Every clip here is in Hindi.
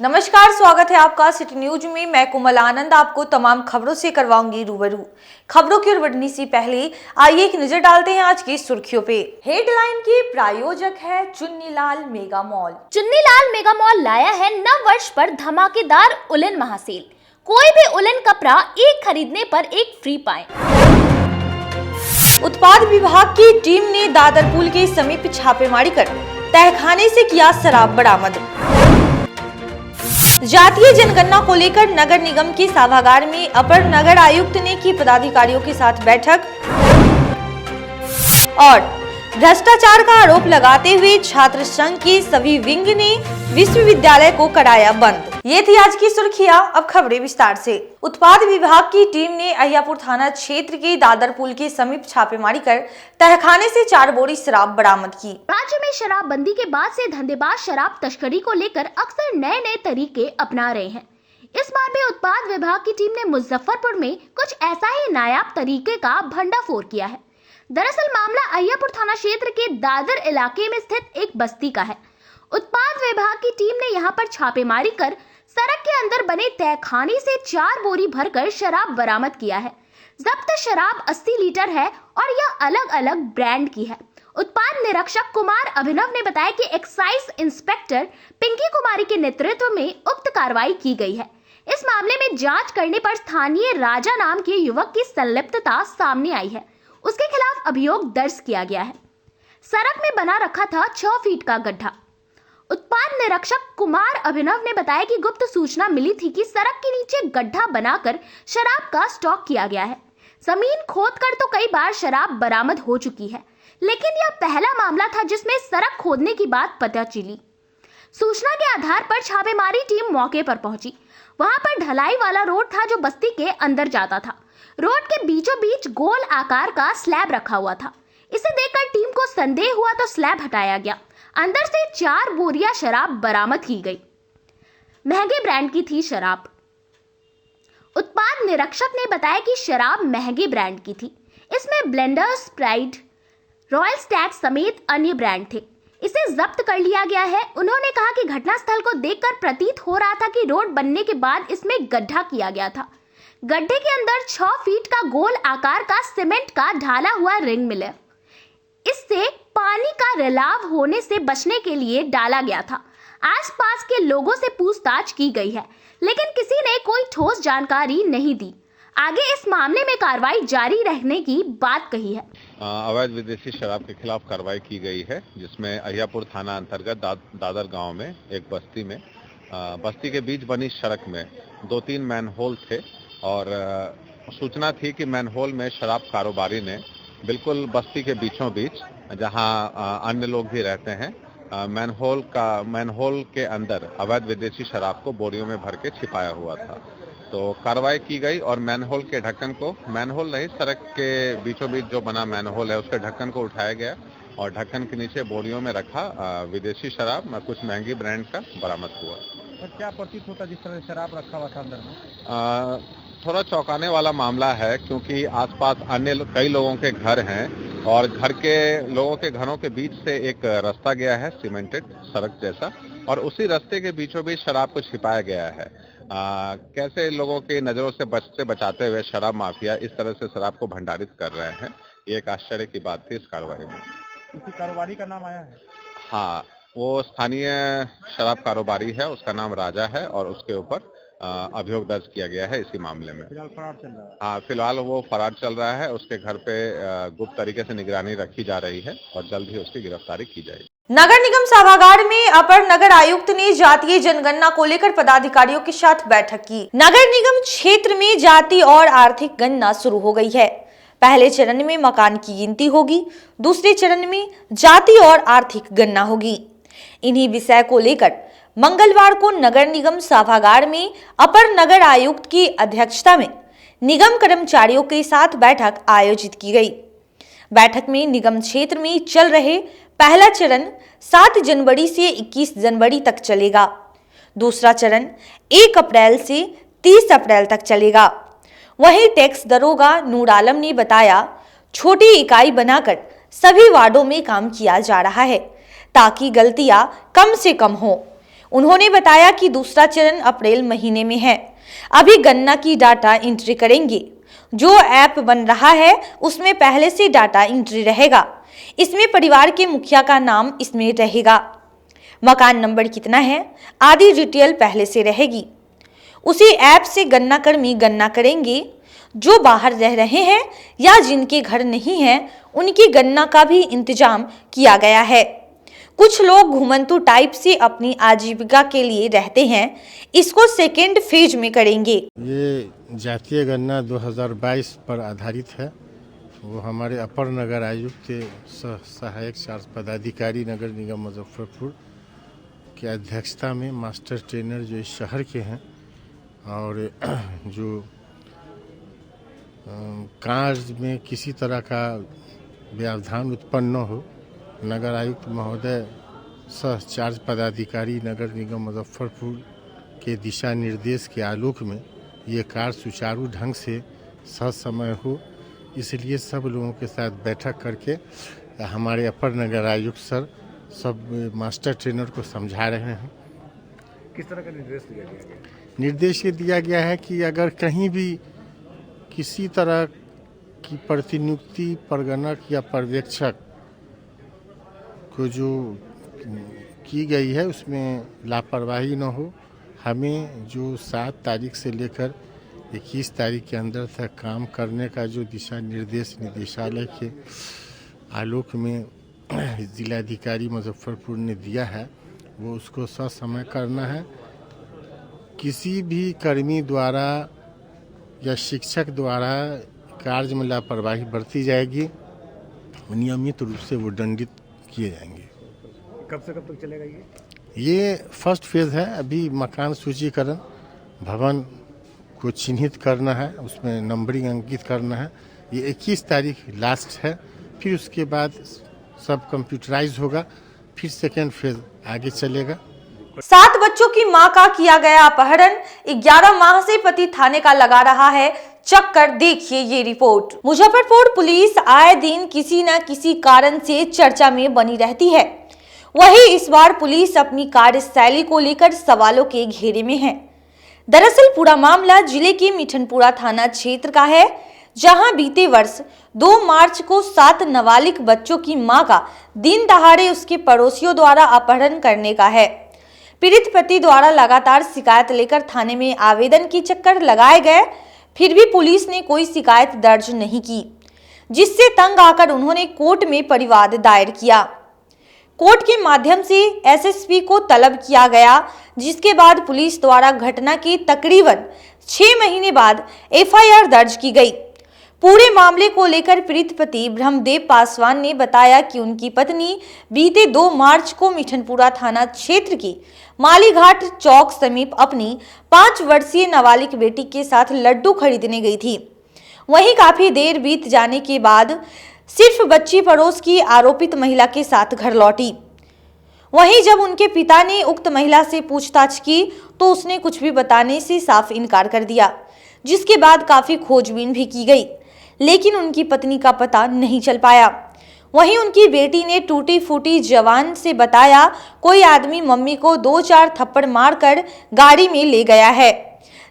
नमस्कार, स्वागत है आपका सिटी न्यूज में। मैं कोमल आनंद आपको तमाम खबरों से करवाऊंगी रूबरू। खबरों की ओर बढ़ने से पहले आइए एक नजर डालते हैं आज की सुर्खियों पे। हेडलाइन की प्रायोजक है Chunnilal mega mall. Chunnilal mega mall लाया है नव वर्ष पर धमाकेदार उलन महासेल। कोई भी उलन कपड़ा एक खरीदने पर एक फ्री पाएं। उत्पाद विभाग की टीम ने दादर पुल के समीप छापेमारी कर तहखाने से किया शराब बरामद। जातीय जनगणना को लेकर नगर निगम के सभागार में अपर नगर आयुक्त ने की पदाधिकारियों के साथ बैठक। और भ्रष्टाचार का आरोप लगाते हुए छात्र संघ के सभी विंग ने विश्वविद्यालय को कराया बंद। ये थी आज की सुर्खियां, अब खबरें विस्तार से। उत्पाद विभाग की टीम ने अहियापुर थाना क्षेत्र के दादर पुल के समीप छापेमारी कर तहखाने से 4 बोरी शराब बरामद की। राज्य में शराबबंदी के बाद से धंधेबाज शराब तस्करी को लेकर अक्सर नए नए तरीके अपना रहे हैं। इस बार भी उत्पाद विभाग की टीम ने मुजफ्फरपुर में कुछ ऐसा ही नायाब तरीके का भंडाफोड़ किया है। दरअसल मामला अहियापुर थाना क्षेत्र के दादर इलाके में स्थित एक बस्ती का है। उत्पाद विभाग की टीम ने यहां पर छापेमारी कर सड़क के अंदर बने तहखाने से 4 बोरी भरकर शराब बरामद किया है। जब्त शराब 80 लीटर है और यह अलग अलग ब्रांड की है। उत्पाद निरीक्षक कुमार अभिनव ने बताया कि एक्साइज इंस्पेक्टर पिंकी कुमारी के नेतृत्व में उक्त कार्रवाई की गई है। इस मामले में जांच करने पर स्थानीय राजा नाम के युवक की संलिप्तता सामने आई है। उसके खिलाफ अभियोग दर्ज किया गया है। सड़क में बना रखा था 6 फीट का गड्ढा। उत्पाद निरीक्षक कुमार अभिनव ने बताया कि गुप्त सूचना मिली थी कि सड़क के नीचे गड्ढा बनाकर शराब का स्टॉक किया गया है। जमीन खोदकर तो कई बार शराब बरामद हो चुकी है, लेकिन यह पहला मामला था जिसमें सड़क खोदने की बात पता चली। सूचना के आधार पर छापेमारी टीम मौके पर पहुंची। वहां पर ढलाई वाला रोड था जो बस्ती के अंदर जाता था। रोड के बीचों बीच गोल आकार का स्लैब रखा हुआ था। इसे देखकर टीम को संदेह हुआ तो स्लैब हटाया गया। अंदर से 4 बोरियां शराब बरामद की गई। महंगे ब्रांड की थी शराब। उत्पाद निरीक्षक ने बताया कि शराब महंगे ब्रांड की थी। इसमें ब्लेंडर, स्प्राइट, रॉयल स्टैग समेत अन्य ब्रांड थे। इसे जब्त कर लिया गया है। उन्होंने कहा कि घटनास्थल को देखकर प्रतीत हो रहा था कि रोड बनने के बाद इसमें गड्ढा किया गया था। गड्ढे के अंदर 6 फीट का गोल आकार का सीमेंट का ढाला हुआ रिंग मिला। इससे पानी का रिलाव होने से बचने के लिए डाला गया था। आसपास के लोगों से पूछताछ की गई है, लेकिन किसी ने कोई ठोस जानकारी नहीं दी। आगे इस मामले में कार्रवाई जारी रहने की बात कही है। अवैध विदेशी शराब के खिलाफ कार्रवाई की गई है, जिसमें अहियापुर थाना अंतर्गत दादर गांव में एक बस्ती में बस्ती के बीच बनी सड़क में 2-3 मैनहोल थे और सूचना थी कि मैनहोल में शराब कारोबारी ने बिल्कुल बस्ती के बीचों बीच, जहां अन्य लोग भी रहते हैं, मैनहोल के अंदर अवैध विदेशी शराब को बोरियों में भर के छिपाया हुआ था। तो कार्रवाई की गई और मैनहोल के ढक्कन को, मैनहोल नहीं, सड़क के बीचों बीच जो बना मैनहोल है उसके ढक्कन को उठाया गया और ढक्कन के नीचे बोरियों में रखा विदेशी शराब कुछ महंगी ब्रांड का बरामद हुआ। तो क्या प्रतीत होता जिस तरह शराब रखा हुआ था अंदर में? थोड़ा चौंकाने वाला मामला है, क्योंकि आसपास अन्य कई लोगों के घर हैं और घर के लोगों के घरों के बीच से एक रास्ता गया है, सीमेंटेड सड़क जैसा, और उसी रास्ते के बीचों बीच शराब को छिपाया गया है। कैसे लोगों की नजरों से बचाते हुए शराब माफिया इस तरह से शराब को भंडारित कर रहे हैं, ये एक आश्चर्य की बात थी इस कार्रवाई में। किसी कारोबारी का नाम आया है? हाँ, वो स्थानीय शराब कारोबारी है, उसका नाम राजा है और उसके ऊपर अभियोग दर्ज किया गया है इसी मामले में। फिलहाल फरार चल रहा है। हाँ, फिलहाल वो फरार चल रहा है। उसके घर पे गुप्त तरीके से निगरानी रखी जा रही है और जल्द ही उसकी गिरफ्तारी की जाएगी। नगर निगम सभागार में अपर नगर आयुक्त ने जातीय जनगणना को लेकर पदाधिकारियों के साथ बैठक की। नगर निगम क्षेत्र में जाति और आर्थिक गणना शुरू हो गई है। पहले चरण में मकान की गिनती होगी, दूसरे चरण में जाति और आर्थिक गणना होगी। इन्हीं विषय को लेकर मंगलवार को नगर निगम सभागार में अपर नगर आयुक्त की अध्यक्षता में निगम कर्मचारियों के साथ बैठक आयोजित की गई। बैठक में निगम क्षेत्र में चल रहे पहला चरण 7 जनवरी से 21 जनवरी तक चलेगा। दूसरा चरण 1 अप्रैल से 30 अप्रैल तक चलेगा। वहीं टैक्स दरोगा नूर आलम ने बताया, छोटी इकाई बनाकर सभी वार्डों में काम किया जा रहा है ताकि गलतियां कम से कम हो। उन्होंने बताया कि दूसरा चरण अप्रैल महीने में है। अभी गन्ना की डाटा एंट्री करेंगे। जो ऐप बन रहा है उसमें पहले से डाटा एंट्री रहेगा। इसमें परिवार के मुखिया का नाम इसमें रहेगा, मकान नंबर कितना है आदि डिटेल पहले से रहेगी। उसी ऐप से गन्ना कर्मी गन्ना करेंगे। जो बाहर रह रहे हैं या जिनके घर नहीं है उनकी गन्ना का भी इंतजाम किया गया है। कुछ लोग घुमंतु टाइप से अपनी आजीविका के लिए रहते हैं, इसको सेकेंड फेज में करेंगे। ये जातीय गन्ना 2022 पर आधारित है। वो हमारे अपर नगर आयुक्त सहायक चार्ज पदाधिकारी नगर निगम मुजफ्फरपुर की अध्यक्षता में मास्टर ट्रेनर जो इस शहर के हैं और जो कार्य में किसी तरह का व्यवधान उत्पन्न न हो, नगर आयुक्त महोदय सह चार्ज पदाधिकारी नगर निगम मुजफ्फरपुर के दिशा निर्देश के आलोक में ये कार्य सुचारू ढंग से समय हो, इसलिए सब लोगों के साथ बैठक करके हमारे अपर नगर आयुक्त सर सब मास्टर ट्रेनर को समझा रहे हैं। किस तरह का निर्देश दिया गया? निर्देश ये दिया गया है कि अगर कहीं भी किसी तरह की प्रतिनियुक्ति प्रगणक या पर्यवेक्षक को जो की गई है उसमें लापरवाही न हो। हमें जो 7 तारीख से लेकर 21 तारीख के अंदर तक काम करने का जो दिशा निर्देश निदेशालय के आलोक में जिलाधिकारी मुजफ्फरपुर ने दिया है वो उसको ससमय करना है। किसी भी कर्मी द्वारा या शिक्षक द्वारा कार्य में लापरवाही बरती जाएगी, नियमित रूप से वो दंडित किए जाएंगे। कब से कब तक चलेगा ये फर्स्ट फेज है। अभी मकान सूचीकरण भवन को चिन्हित करना है, उसमें नंबरिंग अंकित करना है। ये 21 तारीख लास्ट है। फिर उसके बाद सब कंप्यूटराइज होगा, फिर सेकेंड फेज आगे चलेगा। 7 बच्चों की मां का किया गया अपहरण, 11 माह से पति थाने का लगा रहा है चक्कर। देखिए ये रिपोर्ट। मुजफ्फरपुर पुलिस आए दिन किसी न किसी कारण से चर्चा में बनी रहती है। वहीं इस बार पुलिस अपनी कार्यशैली को लेकर सवालों के घेरे में है। दरअसल पूरा मामला जिले के मिठनपुरा थाना क्षेत्र का है, जहां बीते वर्ष 2 मार्च को 7 नाबालिग बच्चों की मां का दिन दहाड़े उसके पड़ोसियों द्वारा अपहरण करने का है। पीड़ित पति द्वारा लगातार शिकायत लेकर थाने में आवेदन की चक्कर लगाए गए, फिर भी पुलिस ने कोई शिकायत दर्ज नहीं की, जिससे तंग आकर उन्होंने कोर्ट में परिवाद दायर किया। कोर्ट के माध्यम से एसएसपी को तलब किया गया, जिसके बाद पुलिस द्वारा घटना के तकरीबन 6 महीने बाद एफआईआर दर्ज की गई। पूरे मामले को लेकर पीड़ित पति ब्रह्मदेव पासवान ने बताया कि उनकी पत्नी बीते 2 मार्च को मिठनपुरा थाना क्षेत्र के मालीघाट चौक समीप अपनी 5 वर्षीय नाबालिग बेटी के साथ लड्डू खरीदने गई थी। वहीं काफी देर बीत जाने के बाद सिर्फ बच्ची पड़ोस की आरोपित महिला के साथ घर लौटी। वहीं जब उनके पिता ने उक्त महिला से पूछताछ की तो उसने कुछ भी बताने से साफ इनकार कर दिया, जिसके बाद काफी खोजबीन भी की गई, लेकिन उनकी पत्नी का पता नहीं चल पाया। वहीं उनकी बेटी ने टूटी फूटी जवान से बताया कोई आदमी मम्मी को 2-4 थप्पड़ मारकर गाड़ी में ले गया है।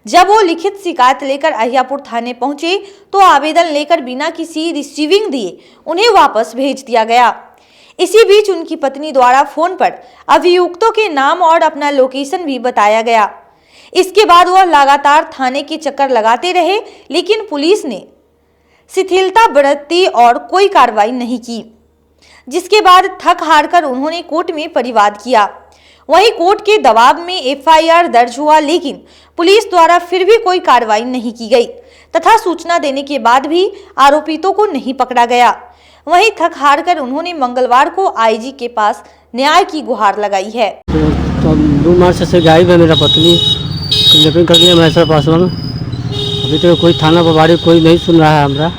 जब वो लिखित शिकायत लेकर अहियापुर थाने पहुंचे तो आवेदन लेकर बिना किसी रिसीविंग दिए उन्हें वापस भेज दिया गया। इसी बीच उनकी पत्नी द्वारा फोन पर अभियुक्तों के नाम और अपना लोकेशन भी बताया गया। इसके बाद वह लगातार थाने के चक्कर लगाते रहे, लेकिन पुलिस ने शिथिलता बरती और कोई कार्रवाई नहीं की, जिसके बाद थक हारकर उन्होंने कोर्ट में परिवाद किया। वहीं कोर्ट के दबाव में एफआईआर दर्ज हुआ, लेकिन पुलिस द्वारा फिर भी कोई कार्रवाई नहीं की गई तथा सूचना देने के बाद भी आरोपितों को नहीं पकड़ा गया। वहीं थक हारकर उन्होंने मंगलवार को आईजी के पास न्याय की गुहार लगाई है। तो 2 मार्च से गायब है मेरा पत्नी, किडनैपिंग कर लिया महेश्वर पासवान। अभी तो कोई थाना प्रभारी कोई नहीं सुन रहा है। हमरा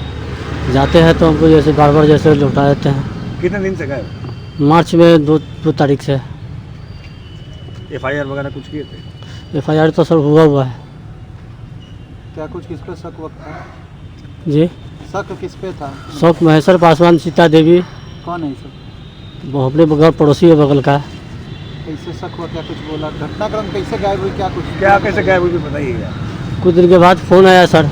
जाते हैं तो हमको जैसे बार जैसे लौटा देते हैं। कितने दिन से गए? मार्च में 2 तारीख से। एफआईआर वगैरह कुछ किए थे? एफआईआर तो सर हुआ है। क्या कुछ किस पे शक था? जी शक किस पे था? शक महेश्वर पासवान, सीता देवी। कौन है सब? वो अपने बगल पड़ोसी है बगल का। कैसे शक हुआ, क्या कुछ बोला, घटनाक्रम कैसे गायब हुई, क्या कुछ क्या कैसे गायब हुई बताइएगा। कुछ देर के बाद फ़ोन आया सर।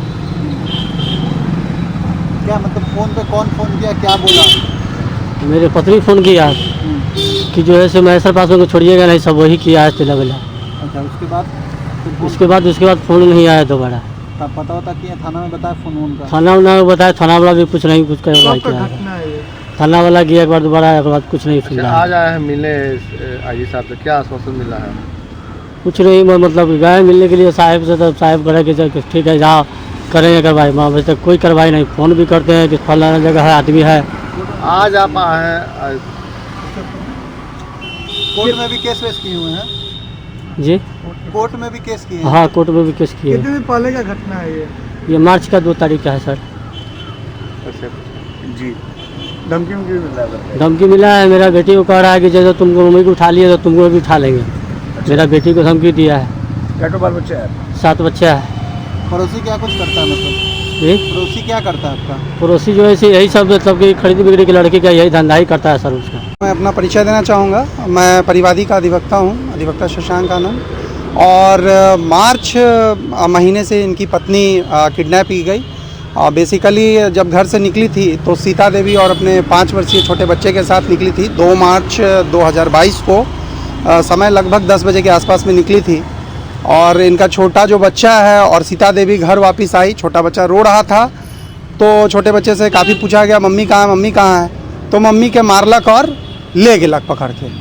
क्या मतलब फ़ोन पे कौन फ़ोन किया, क्या बोला? मेरे पत्नी फ़ोन किया कि जो है सो महेश्वर पासवान को छोड़िएगा नहीं, सब वही किया है तेला बेला। अच्छा, उसके बाद फिर उसके बाद फ़ोन नहीं आया दोबारा। तब पता होता कि थाना में बताया फ़ोन उनका? थाना वाला बताया, थाना वाला भी कुछ नहीं कुछ कार्रवाई किया। थाना वाला गया एक बार दोबारा, एक बार कुछ नहीं सुन रहा। आज आया है मिलने आईजी साहब से, क्या आश्वासन मिला है? कुछ नहीं, मतलब गए मिलने के लिए साहब से, तो साहब करे कि ठीक है जाओ करेंगे कार्रवाई। वहाँ तक कोई कार्रवाई नहीं। फ़ोन भी करते हैं कि फलाना जगह है, आदमी है। आज आप आए हैं कोर्ट में भी केस वेस किए हुए हैं? जी कोर्ट में भी केस किए हैं? हाँ, कोर्ट में भी केस किए। कितने दिन पहले का घटना है ये मार्च का 2 तारीख का है सर। जी, धमकी मिला है? धमकी मिला है, मेरा बेटी को कह रहा है कि जैसे तुमको मम्मी को उठा लिए तो तुमको भी उठा लेंगे। मेरा बेटी को धमकी दिया है। क्या बाल बच्चा है? 7 बच्चा है। पड़ोसी क्या कुछ करता है, मतलब जी पड़ोसी क्या करता है आपका? पड़ोसी जो है यही सब, मतलब कि खरीदी बिक्री की लड़की का यही धंधा ही करता है सर उसका। मैं अपना परिचय देना चाहूँगा। मैं परिवादी का अधिवक्ता हूँ, अधिवक्ता शशांक आनंद। और मार्च महीने से इनकी पत्नी किडनैप की गई। बेसिकली जब घर से निकली थी तो सीता देवी और अपने 5 वर्षीय छोटे बच्चे के साथ निकली थी। 2 मार्च 2022 को समय लगभग 10 बजे के आसपास में निकली थी। और इनका छोटा जो बच्चा है और सीता देवी घर वापस आई। छोटा बच्चा रो रहा था तो छोटे बच्चे से काफ़ी पूछा गया मम्मी कहाँ है, मम्मी कहाँ है, तो मम्मी के मारलक और ले गेलक पकड़ के।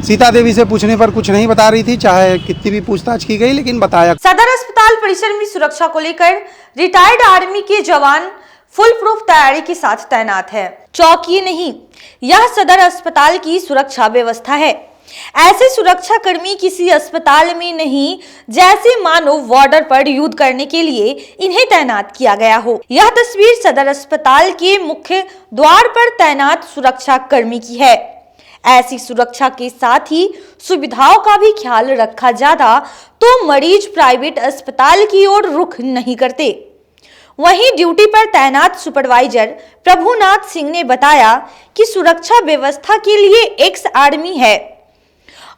सीता देवी से पूछने पर कुछ नहीं बता रही थी, चाहे कितनी भी पूछताछ की गई, लेकिन बताया। सदर अस्पताल परिसर में सुरक्षा को लेकर रिटायर्ड आर्मी के जवान फुल प्रूफ तैयारी के साथ तैनात है। चौकी नहीं, यह सदर अस्पताल की सुरक्षा व्यवस्था है। ऐसे सुरक्षा कर्मी किसी अस्पताल में नहीं, जैसे मानो बॉर्डर पर युद्ध करने के लिए इन्हें तैनात किया गया हो। यह तस्वीर सदर अस्पताल के मुख्य द्वार पर तैनात सुरक्षा कर्मी की है। ऐसी सुरक्षा के साथ ही सुविधाओं का भी ख्याल रखा जाता तो मरीज प्राइवेट अस्पताल की ओर रुख नहीं करते। वहीं ड्यूटी पर तैनात सुपरवाइजर प्रभुनाथ सिंह ने बताया कि सुरक्षा व्यवस्था के लिए एक्स आर्मी है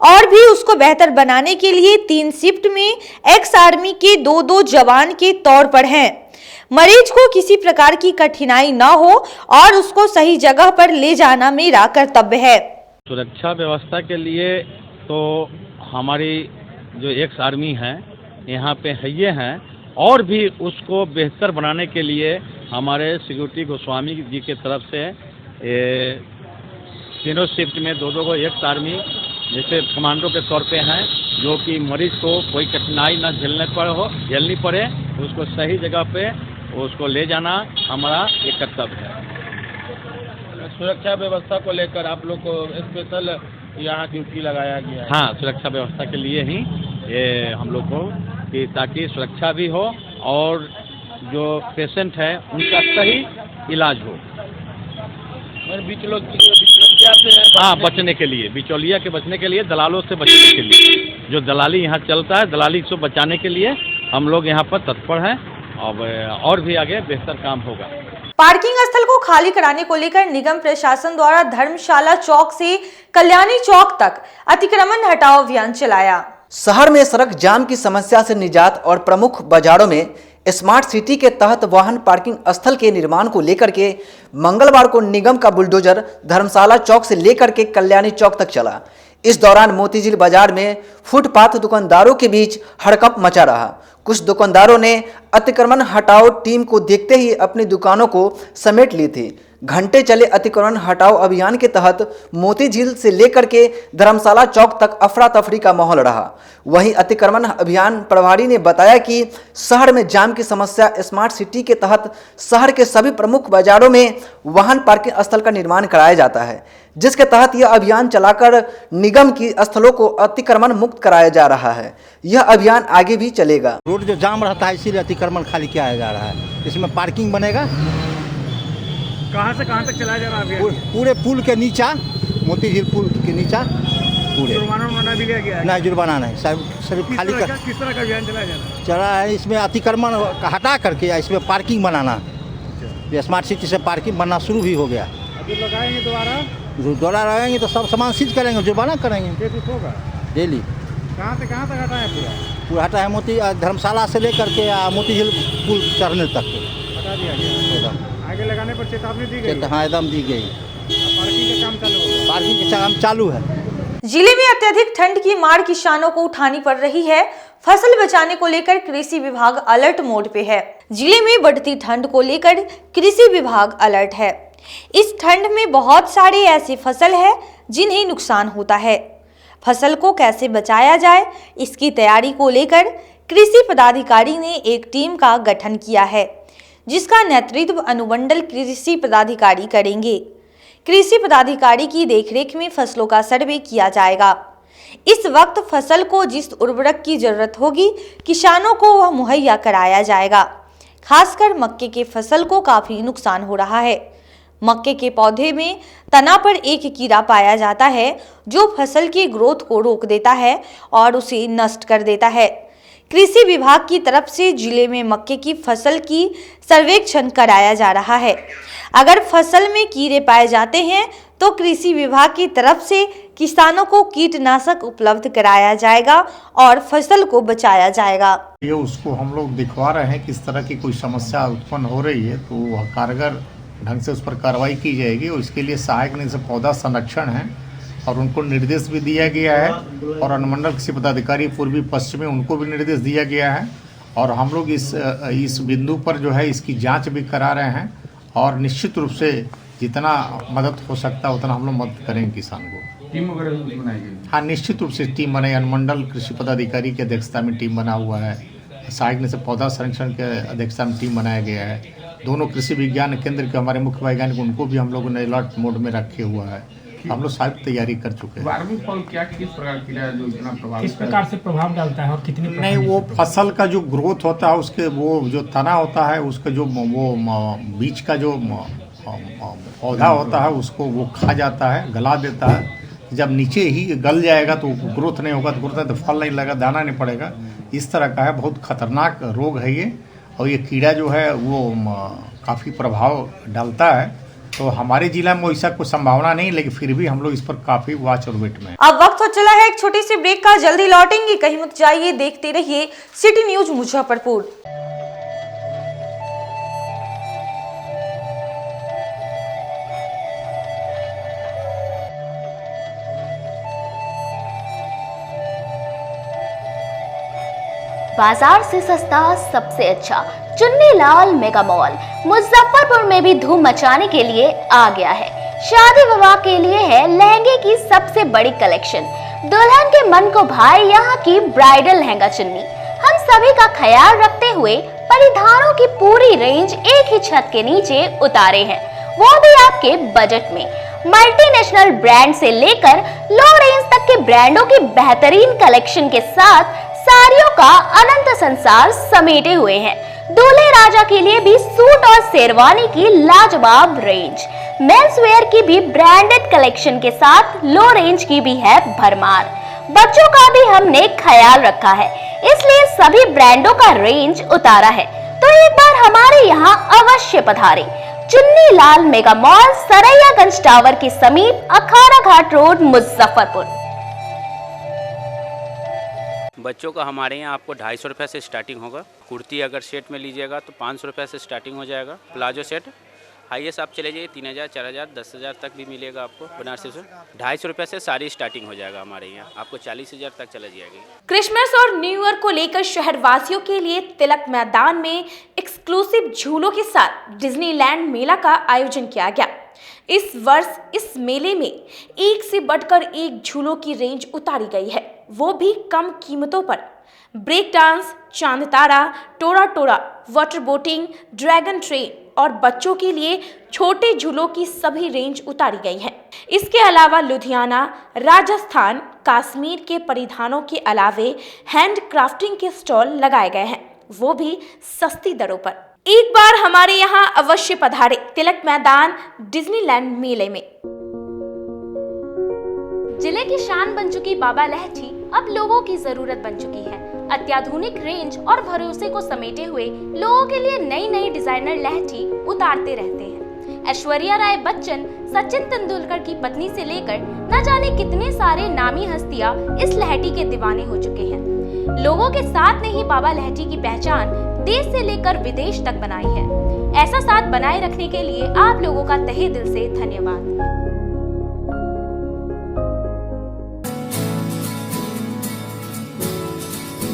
और भी उसको बेहतर बनाने के लिए 3 शिफ्ट में एक्स आर्मी के 2-2 जवान के तौर पर हैं। मरीज को किसी प्रकार की कठिनाई न हो और उसको सही जगह पर ले जाना मेरा कर्तव्य है। सुरक्षा व्यवस्था के लिए तो हमारी जो एक्स आर्मी हैं यहाँ पे है ये हैं, और भी उसको बेहतर बनाने के लिए हमारे सिक्योरिटी गोस्वामी जी की तरफ से तीनों शिफ्ट में 2-2 को एक्स आर्मी जैसे कमांडो के तौर पे हैं, जो कि मरीज को कोई कठिनाई न झेलनी पड़े, उसको सही जगह पे उसको ले जाना हमारा एक कर्तव्य है। सुरक्षा व्यवस्था को लेकर आप लोग को स्पेशल यहाँ ड्यूटी लगाया गया है? हाँ, सुरक्षा व्यवस्था के लिए ही ये हम लोग को, कि ताकि सुरक्षा भी हो और जो पेशेंट है उनका सही इलाज हो। हाँ, बचने के लिए, बिचौलिया के बचने के लिए, दलालों से बचने के लिए, जो दलाली यहाँ चलता है, दलाली से बचाने के लिए हम लोग यहाँ पर तत्पर हैं। और भी आगे बेहतर काम होगा। पार्किंग स्थल को खाली कराने को लेकर निगम प्रशासन द्वारा धर्मशाला चौक से कल्याणी चौक तक अतिक्रमण हटाओ अभियान चलाया। शहर में सड़क जाम की समस्या से निजात और प्रमुख बाजारों में स्मार्ट सिटी के तहत वाहन पार्किंग स्थल के निर्माण को लेकर के मंगलवार को निगम का बुलडोजर धर्मशाला चौक से लेकर के कल्याणी चौक तक चला। इस दौरान मोतीझील बाजार में फुटपाथ दुकानदारों के बीच हड़कंप मचा रहा। कुछ दुकानदारों ने अतिक्रमण हटाओ टीम को देखते ही अपनी दुकानों को समेट ली थी। घंटे चले अतिक्रमण हटाओ अभियान के तहत मोतीझील से लेकर के धर्मशाला चौक तक अफरा तफरी का माहौल रहा। वहीं अतिक्रमण अभियान प्रभारी ने बताया कि शहर में जाम की समस्या स्मार्ट सिटी के तहत शहर के सभी प्रमुख बाजारों में वाहन पार्किंग स्थल का निर्माण कराया जाता है, जिसके तहत यह अभियान चलाकर निगम की स्थलों को अतिक्रमण मुक्त कराया जा रहा है। यह अभियान आगे भी चलेगा। रोड जो जाम रहता है इसीलिए अतिक्रमण खाली किया जा रहा है। इसमें पार्किंग बनेगा। कहाँ से कहाँ तक चलाया जा रहा है? पूरे पुल के नीचा, मोतीझील पुल के नीचा पूरे। जुर्माना भी लिया गया है? नहीं, जुर्माना नहीं, सिर्फ खाली कर। किस तरह का अभियान चलाया जा रहा है? चला है इसमें अतिक्रमण हटा करके इसमें पार्किंग बनाना। ये स्मार्ट सिटी से पार्किंग बनना शुरू भी हो गया। अभी लगाएंगे दोबारा? जुर्माना रहेंगे तो सब सामान सीज करेंगे, जुर्माना करेंगे ये कुछ होगा। डेली। कहाँ से कहाँ तक हटा है पूरा? पूरा हटा है मोती धर्मशाला से लेकर के मोती झील पुल चढ़ने तक हटा दिया गया। एकदम। आगे लगाने पर चेतावनी दी गई। हाँ एकदम दी गई। पार्किंग का काम चालू होगा। पार्किंग का काम चालू है। जिले में अत्यधिक ठंड की मार किसानों को उठानी पड़ रही है। फसल बचाने को लेकर कृषि विभाग अलर्ट मोड पे है। जिले में बढ़ती ठंड को लेकर कृषि विभाग अलर्ट है। इस ठंड में बहुत सारे ऐसी फसल है जिन्हें नुकसान होता है। फसल को कैसे बचाया जाए, इसकी तैयारी को लेकर कृषि पदाधिकारी ने एक टीम का गठन किया है, जिसका नेतृत्व अनुमंडल कृषि पदाधिकारी करेंगे। कृषि पदाधिकारी की देखरेख में फसलों का सर्वे किया जाएगा। इस वक्त फसल को जिस उर्वरक की जरूरत होगी, किसानों को वह मुहैया कराया जाएगा। खासकर मक्के के फसल को काफी नुकसान हो रहा है। मक्के के पौधे में तना पर एक कीड़ा पाया जाता है जो फसल की ग्रोथ को रोक देता है और उसे नष्ट कर देता है। कृषि विभाग की तरफ से जिले में मक्के की फसल की सर्वेक्षण कराया जा रहा है। अगर फसल में कीड़े पाए जाते हैं तो कृषि विभाग की तरफ से किसानों को कीटनाशक उपलब्ध कराया जाएगा और फसल को बचाया जाएगा। ये उसको हम लोग दिखवा रहे हैं किस तरह की कोई समस्या उत्पन्न हो रही है तो वह कारगर ढंग से उस पर कार्रवाई की जाएगी और इसके लिए सहायक निदेशक पौधा संरक्षण है और उनको निर्देश भी दिया गया है और अनुमंडल कृषि पदाधिकारी पूर्वी पश्चिमी उनको भी निर्देश दिया गया है और हम लोग इस बिंदु पर जो है इसकी जांच भी करा रहे हैं और निश्चित रूप से जितना मदद हो सकता है उतना हम लोग मदद करेंगे किसान को। टीम वगैरह बनाई गई? हाँ, निश्चित रूप से टीम बनाई। अनुमंडल कृषि पदाधिकारी की अध्यक्षता में टीम बना हुआ है। सहायक निदेशक पौधा संरक्षण के अध्यक्षता में टीम बनाया गया है। दोनों कृषि विज्ञान केंद्र के हमारे मुख्य वैज्ञानिक उनको भी हम लोगों ने अलर्ट मोड में रखे हुआ है। हम लोग सारी तैयारी कर चुके हैं। वार्मिंग फॉल क्या किस प्रकार की है जो इतना प्रभाव किस प्रकार से प्रभाव डालता है और कितनी नहीं, वो फसल का जो ग्रोथ होता है उसके वो जो तना होता है उसका जो वो बीच का जो पौधा होता है उसको वो खा जाता है, गला देता है। जब नीचे ही गल जाएगा तो ग्रोथ नहीं होगा, तो ग्रोथ तो फल नहीं लगेगा, दाना नहीं पड़ेगा। इस तरह का है, बहुत खतरनाक रोग है ये और ये कीड़ा जो है वो काफ़ी प्रभाव डालता है। तो हमारे जिला में वैसा कोई संभावना नहीं, लेकिन फिर भी हम लोग इस पर काफी वॉच और वेट में। अब वक्त हो चला है एक छोटी सी ब्रेक का। जल्दी लौटेंगे, कहीं मत जाइए, देखते रहिए सिटी न्यूज मुजफ्फरपुर। बाजार से सस्ता सबसे अच्छा चुन्नीलाल मेगा मॉल मुजफ्फरपुर में भी धूम मचाने के लिए आ गया है। शादी विवाह के लिए है लहंगे की सबसे बड़ी कलेक्शन। दुल्हन के मन को भाए यहाँ की ब्राइडल लहंगा चुन्नी। हम सभी का ख्याल रखते हुए परिधानों की पूरी रेंज एक ही छत के नीचे उतारे हैं, वो भी आपके बजट में। मल्टीनेशनल ब्रांड से लेकर लो रेंज तक के ब्रांडों की बेहतरीन कलेक्शन के साथ साड़ियों का अनंत संसार समेटे हुए हैं। दूल्हे राजा के लिए भी सूट और शेरवानी की लाजवाब रेंज। मेंस वेयर की भी ब्रांडेड कलेक्शन के साथ लो रेंज की भी है भरमार। बच्चों का भी हमने ख्याल रखा है, इसलिए सभी ब्रांडों का रेंज उतारा है। तो एक बार हमारे यहाँ अवश्य पधारें। Chunnilal mega mall, Saraiyaganj tower के समीप, अखाड़ा घाट रोड, मुजफ्फरपुर। बच्चों का हमारे यहाँ आपको 250 रुपये से स्टार्टिंग होगा। कुर्ती अगर सेट में लीजिएगा तो 500 रुपये से स्टार्टिंग हो जाएगा। प्लाजो सेट हाईएस्ट आप चले जाइए 3000, 4000, 10,000 तक भी मिलेगा आपको। बनारसी से 250 रुपये से सारी स्टार्टिंग हो जाएगा हमारे यहाँ, आपको 40,000 तक चला जाएगी। क्रिसमस और न्यू ईयर को लेकर शहरवासियों के लिए तिलक मैदान में एक्सक्लूसिव झूलों के साथ डिज्नीलैंड मेला का आयोजन किया गया। इस वर्ष इस मेले में एक से बढ़कर एक झूलों की रेंज उतारी गई है, वो भी कम कीमतों पर। ब्रेक डांस, चांद तारा, टोरा टोरा, वाटर बोटिंग, ड्रैगन ट्रेन और बच्चों के लिए छोटे झूलों की सभी रेंज उतारी गई है। इसके अलावा लुधियाना, राजस्थान, कश्मीर के परिधानों के अलावे हैंड क्राफ्टिंग के स्टॉल लगाए गए हैं, वो भी सस्ती दरों पर। एक बार हमारे यहाँ अवश्य पधारे तिलक मैदान डिज्नीलैंड मेले में। जिले की शान बन चुकी बाबा लहठी अब लोगों की जरूरत बन चुकी है। अत्याधुनिक रेंज और भरोसे को समेटे हुए लोगों के लिए नई नई डिजाइनर लहठी उतारते रहते हैं। ऐश्वर्या राय बच्चन, सचिन तेंदुलकर की पत्नी से लेकर न जाने कितने सारे नामी हस्तियां इस लहठी के दीवाने हो चुके हैं। लोगों के साथ ने ही बाबा लहठी की पहचान देश से लेकर विदेश तक बनाई है। ऐसा साथ बनाए रखने के लिए आप लोगों का तहे दिल से धन्यवाद।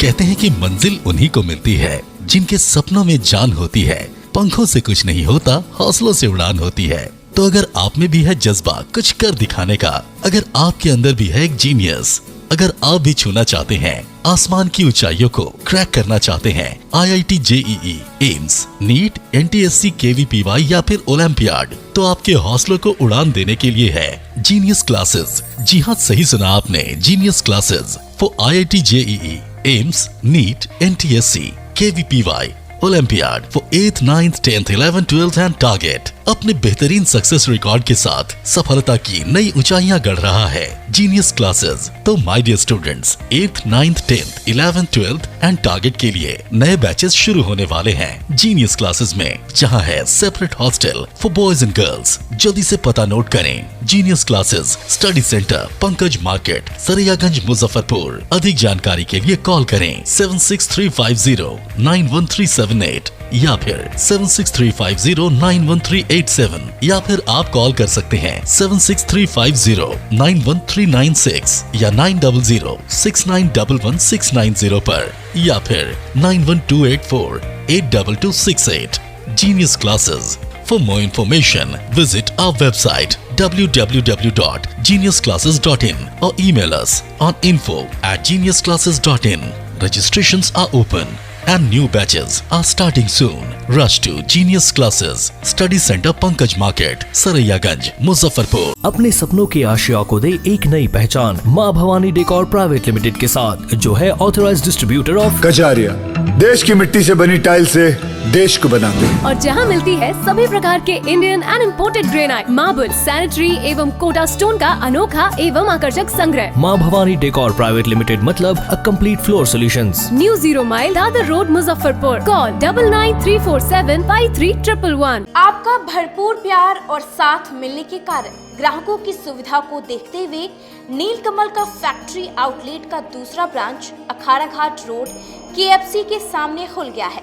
कहते हैं कि मंजिल उन्हीं को मिलती है जिनके सपनों में जान होती है। पंखों से कुछ नहीं होता, हौसलों से उड़ान होती है। तो अगर आप में भी है जज्बा कुछ कर दिखाने का, अगर आपके अंदर भी है एक जीनियस, अगर आप भी छूना चाहते हैं आसमान की ऊंचाइयों को, क्रैक करना चाहते हैं IIT JEE, AIIMS, NEET, NTSC, KVPY या फिर ओलंपियाड, तो आपके हौसलों को उड़ान देने के लिए है जीनियस क्लासेस। जी हाँ, सही सुना आपने, Genius Classes for IIT JEE, AIIMS, NEET, NTSC, KVPY, olympiad for 8th, 9th, 10th, 11th, 12th and target. अपने बेहतरीन सक्सेस रिकॉर्ड के साथ सफलता की नई ऊंचाइयां गढ़ रहा है जीनियस क्लासेस। तो my dear students, 8th, 9th, 10th, 11th, 12th and target के लिए नए बैचेस शुरू होने वाले हैं जीनियस क्लासेस में, जहां है separate hostel for boys and girls. जल्दी से पता नोट करें, Genius Classes, study centre, Pankaj Market, Saraiyaganj, Muzaffarpur. अधिक जानकारी के लिए कॉल करें 7635091378 या फिर 7635091387 या फिर आप कॉल कर सकते हैं 7635091396 या 9006911690 पर या फिर 9128482268। Genius Classes. For more information, visit our website www.geniusclasses.in or email us on info@geniusclasses.in. Registrations are open and new batches are starting soon. Rush to Genius Classes, Study Center, Pankaj Market, Saraiyaganj, Muzaffarpur. अपने सपनों की आशिया को दे एक नई पहचान माँ भवानी डेकोर प्राइवेट लिमिटेड के साथ, जो है ऑथराइज्ड डिस्ट्रीब्यूटर ऑफ कजारिया। देश की मिट्टी से बनी टाइल से देश को बनाते हैं। और जहां मिलती है सभी प्रकार के Indian and imported granite, marble, sanitary एवं कोटा स्टोन का अनोखा एवं आकर्षक संग्रह। माँ भवानी डेकोर प्राइवेट लिमिटेड मतलब a complete floor solutions. New 0 mile Dadar road, Muzaffarpur. Call 9934753111। आपका भरपूर प्यार और साथ मिलने के कारण ग्राहकों की सुविधा को देखते हुए नीलकमल का फैक्ट्री आउटलेट का दूसरा ब्रांच अखाड़ा घाट रोड KFC के सामने खुल गया है,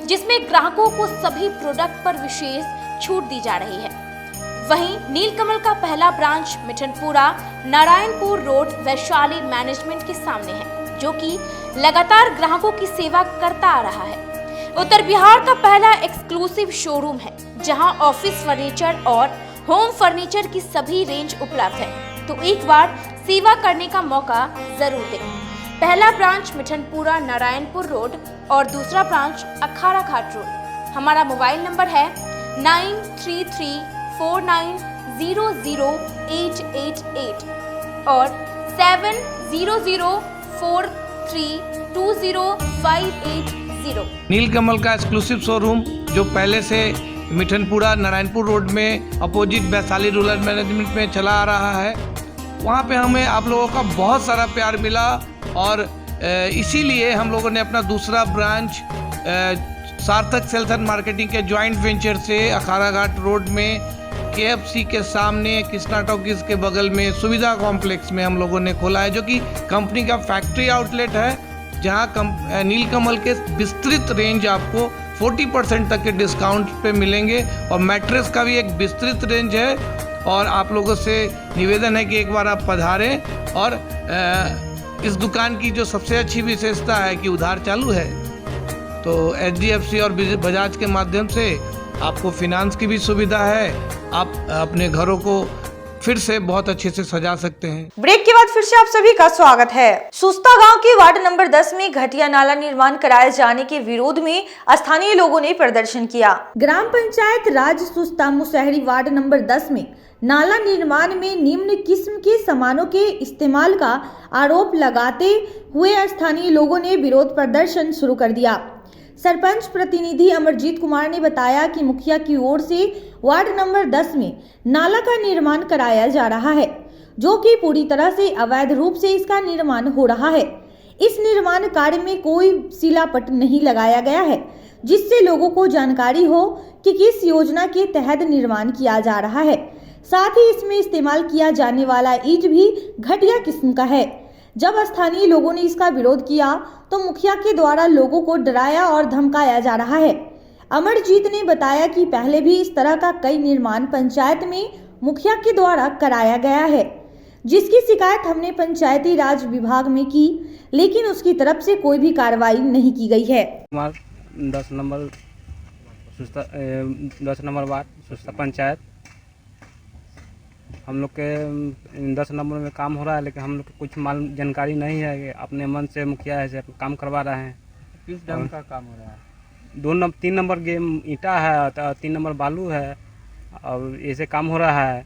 जिसमें ग्राहकों को सभी प्रोडक्ट पर विशेष छूट दी जा रही है। वहीं नीलकमल का पहला branch Mithanpura Narayanpur road Vaishali management के सामने है, जो कि लगातार ग्राहकों की सेवा करता आ रहा है। उत्तर बिहार का पहला एक्सक्लूसिव शोरूम है, जहां ऑफिस फर्नीचर और होम फर्नीचर की सभी रेंज उपलब्ध है, तो एक बार सेवा करने का मौका जरूर दें। पहला ब्रांच मिठनपुरा नारायणपुर रोड और दूसरा ब्रांच अखाड़ा घाट रोड। हमारा मोबाइल नंबर है 9334900888 और 7004320580। नीलकमल का एक्सक्लूसिव शोरूम जो पहले से मिठनपुरा नारायणपुर रोड में अपोजिट वैशाली रूरल मैनेजमेंट में चला आ रहा है, वहाँ पे हमें आप लोगों का बहुत सारा प्यार मिला और इसीलिए हम लोगों ने अपना दूसरा ब्रांच सार्थक सेल्स एंड मार्केटिंग के जॉइंट वेंचर से अखाड़ा घाट रोड में KFC के सामने कृष्णा टॉकीज के बगल में सुविधा कॉम्प्लेक्स में हम लोगों ने खोला है, जो कि कंपनी का फैक्ट्री आउटलेट है, जहां नीलकमल के विस्तृत रेंज आपको 40% तक के डिस्काउंट पे मिलेंगे और मैट्रेस का भी एक विस्तृत रेंज है। और आप लोगों से निवेदन है कि एक बार आप पधारें और इस दुकान की जो सबसे अच्छी विशेषता है कि उधार चालू है, तो HDFC और बजाज के माध्यम से आपको फिनांस की भी सुविधा है। आप अपने घरों को फिर से बहुत अच्छे से सजा सकते हैं। ब्रेक के बाद फिर से आप सभी का स्वागत है। सुस्ता गांव के वार्ड नंबर 10 में घटिया नाला निर्माण कराए जाने के विरोध में स्थानीय लोगों ने प्रदर्शन किया। ग्राम पंचायत राज सुस्ता मुसहरी वार्ड नंबर 10 में नाला निर्माण में निम्न किस्म के सामानों के इस्तेमाल का आरोप लगाते हुए स्थानीय लोगों ने विरोध प्रदर्शन शुरू कर दिया। सरपंच प्रतिनिधि अमरजीत कुमार ने बताया कि मुखिया की ओर से वार्ड नंबर 10 में नाला का निर्माण कराया जा रहा है, जो कि पूरी तरह से अवैध रूप से इसका निर्माण हो रहा है। इस निर्माण कार्य में कोई शिलापट नहीं लगाया गया है, जिससे लोगों को जानकारी हो कि किस योजना के तहत निर्माण किया जा रहा है। साथ ही इसमें इस्तेमाल किया जाने वाला ईंट भी घटिया किस्म का है। जब स्थानीय लोगों ने इसका विरोध किया तो मुखिया के द्वारा लोगों को डराया और धमकाया जा रहा है। अमरजीत ने बताया कि पहले भी इस तरह का कई निर्माण पंचायत में मुखिया के द्वारा कराया गया है, जिसकी शिकायत हमने पंचायती राज विभाग में की, लेकिन उसकी तरफ से कोई भी कार्रवाई नहीं की गई है। 10 नंबर वार्ड सुस्ता पंचायत, हम लोग के 10 नंबर में काम हो रहा है, लेकिन हम लोग को कुछ मालूम जानकारी नहीं है कि अपने मन से मुखिया ऐसे काम करवा रहे हैं। किस ढंग का काम हो रहा है? 3 नंबर गेम ईंटा है, 3 नंबर बालू है और ऐसे काम हो रहा है।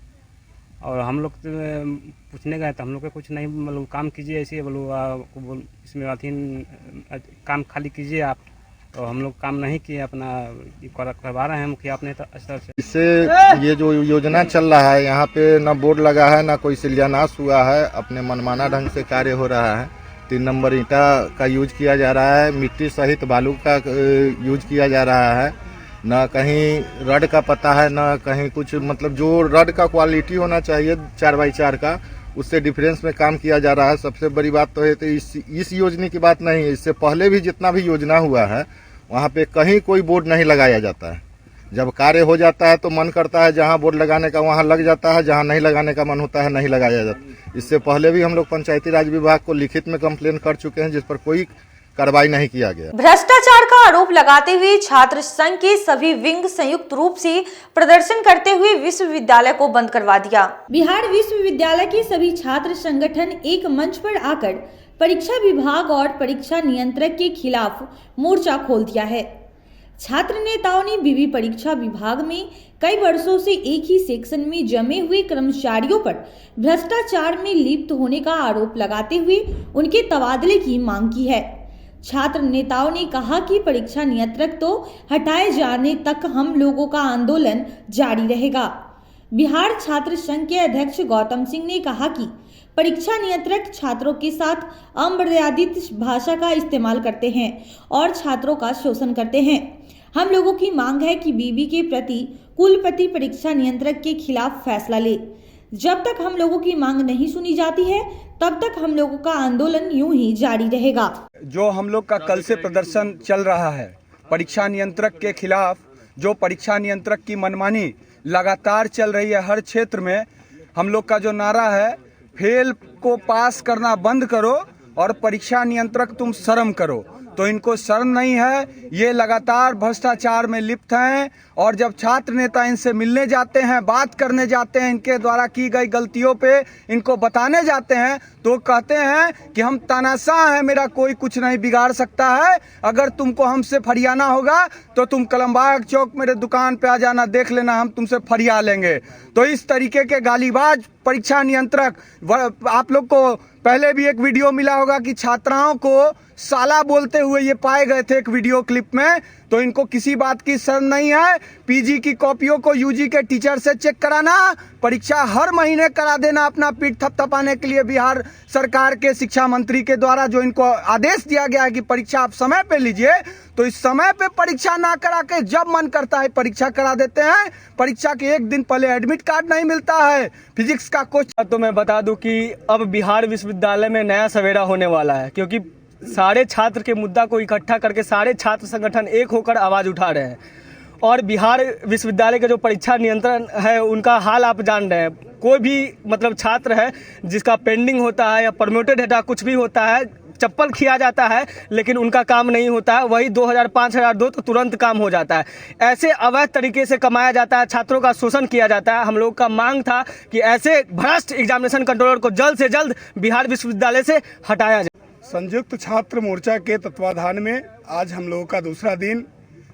और हम लोग पूछने गए तो हम लोग को कुछ नहीं, मतलब काम कीजिए ऐसे बोलो, इसमें अथीन काम खाली कीजिए आप। तो हम लोग काम नहीं किए, अपना करवा रहे हैं मुखिया अपने स्तर से। इससे ये जो योजना चल रहा है, यहाँ पे ना बोर्ड लगा है, ना कोई शिलान्यास हुआ है, अपने मनमाना ढंग से कार्य हो रहा है। 3 नंबर ईंटा का यूज किया जा रहा है, मिट्टी सहित बालू का यूज किया जा रहा है, ना कहीं रड का पता है, ना कहीं कुछ, मतलब जो रड का क्वालिटी होना चाहिए 4x4 का, उससे डिफरेंस में काम किया जा रहा है। सबसे बड़ी बात तो है तो इस योजना की बात नहीं है, इससे पहले भी जितना भी योजना हुआ है वहाँ पे कहीं कोई बोर्ड नहीं लगाया जाता है। जब कार्य हो जाता है तो मन करता है जहाँ बोर्ड लगाने का वहाँ लग जाता है, जहाँ नहीं लगाने का मन होता है नहीं लगाया जाता। इससे पहले भी हम लोग पंचायती राज विभाग को लिखित में कंप्लेन कर चुके हैं, जिस पर कोई कार्रवाई नहीं किया गया। भ्रष्टाचार का आरोप लगाते हुए छात्र संघ के सभी विंग संयुक्त रूप से प्रदर्शन करते हुए विश्वविद्यालय को बंद करवा दिया। बिहार विश्वविद्यालय के सभी छात्र संगठन एक मंच पर आकर परीक्षा विभाग और परीक्षा नियंत्रक के खिलाफ मोर्चा खोल दिया है। छात्र नेताओं ने बीवी परीक्षा विभाग में कई वर्षों से एक ही सेक्शन में जमे हुए कर्मचारियों पर भ्रष्टाचार में लिप्त होने का आरोप लगाते हुए उनके तबादले की मांग की है। छात्र नेताओं ने कहा कि परीक्षा नियंत्रक तो हटाए जाने तक हम लोगों का आंदोलन जारी रहेगा। बिहार छात्र संघ के अध्यक्ष गौतम सिंह ने कहा कि परीक्षा नियंत्रक छात्रों के साथ अमर्यादित भाषा का इस्तेमाल करते हैं और छात्रों का शोषण करते हैं। हम लोगों की मांग है कि बीवी के प्रति कुलपति परीक्षा नियंत्रक के खिलाफ फैसला ले। जब तक हम लोगों की मांग नहीं सुनी जाती है तब तक हम लोगों का आंदोलन यूं ही जारी रहेगा। जो हम लोग का कल से प्रदर्शन चल रहा है परीक्षा नियंत्रक के खिलाफ, जो परीक्षा नियंत्रक की मनमानी लगातार चल रही है हर क्षेत्र में, हम लोग का जो नारा है फेल को पास करना बंद करो और परीक्षा नियंत्रक तुम शर्म करो, तो इनको शर्म नहीं है। ये लगातार भ्रष्टाचार में लिप्त हैं और जब छात्र नेता इनसे मिलने जाते हैं, बात करने जाते हैं, इनके द्वारा की गई गलतियों पे इनको बताने जाते हैं तो कहते हैं कि हम तानाशाह हैं, मेरा कोई कुछ नहीं बिगाड़ सकता है, अगर तुमको हमसे फरियाना होगा तो तुम कलमबाग चौक मेरे दुकान पे आ जाना, देख लेना, हम तुमसे फरिया लेंगे। तो इस तरीके के गालीबाज परीक्षा नियंत्रक, आप लोग को पहले भी एक वीडियो मिला होगा कि छात्राओं को साला बोलते हुए ये पाए गए थे एक वीडियो क्लिप में, तो इनको किसी बात की शर्म नहीं है। पीजी की कॉपियों को यूजी के टीचर से चेक कराना, परीक्षा हर महीने करा देना अपना पीठ थपथपाने के लिए बिहार सरकार के शिक्षा मंत्री के द्वारा जो इनको आदेश दिया गया है कि परीक्षा आप समय पे लीजिए, तो इस समय पे परीक्षा ना करा के जब मन करता है परीक्षा करा देते हैं। परीक्षा के एक दिन पहले एडमिट कार्ड नहीं मिलता है। फिजिक्स का क्वेश्चन तो मैं बता दूं कि अब बिहार विश्वविद्यालय में नया सवेरा होने वाला है, क्योंकि सारे छात्र के मुद्दा को इकट्ठा करके सारे छात्र संगठन एक होकर आवाज उठा रहे हैं। और बिहार विश्वविद्यालय का जो परीक्षा नियंत्रण है उनका हाल आप जान रहे हैं। कोई भी मतलब छात्र है जिसका पेंडिंग होता है या प्रमोटेड है, कुछ भी होता है, चप्पल खिया जाता है लेकिन उनका काम नहीं होता है, वही 2000 5000 दो तो तुरंत काम हो जाता है। ऐसे अवैध तरीके से कमाया जाता है, छात्रों का शोषण किया जाता है। हम लोग का मांग था कि ऐसे भ्रष्ट एग्जामिनेशन कंट्रोलर को जल्द से जल्द बिहार विश्वविद्यालय से हटाया जाए। संयुक्त छात्र मोर्चा के तत्वाधान में आज हम लोगों का दूसरा दिन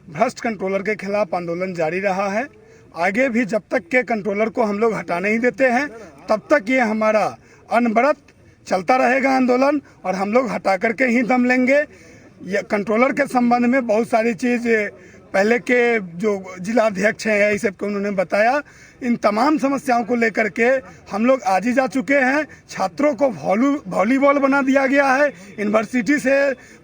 भ्रष्ट कंट्रोलर के खिलाफ आंदोलन जारी रहा है। आगे भी जब तक के कंट्रोलर को हम लोग हटा नहीं देते हैं तब तक ये हमारा अनवरत चलता रहेगा आंदोलन, और हम लोग हटा करके ही दम लेंगे। ये कंट्रोलर के संबंध में बहुत सारी चीज़ पहले के जो जिलाध्यक्ष हैं यही सब को उन्होंने बताया इन तमाम समस्याओं को लेकर के हम लोग आज ही जा चुके हैं। छात्रों को वॉलीबॉल बना दिया गया है, यूनिवर्सिटी से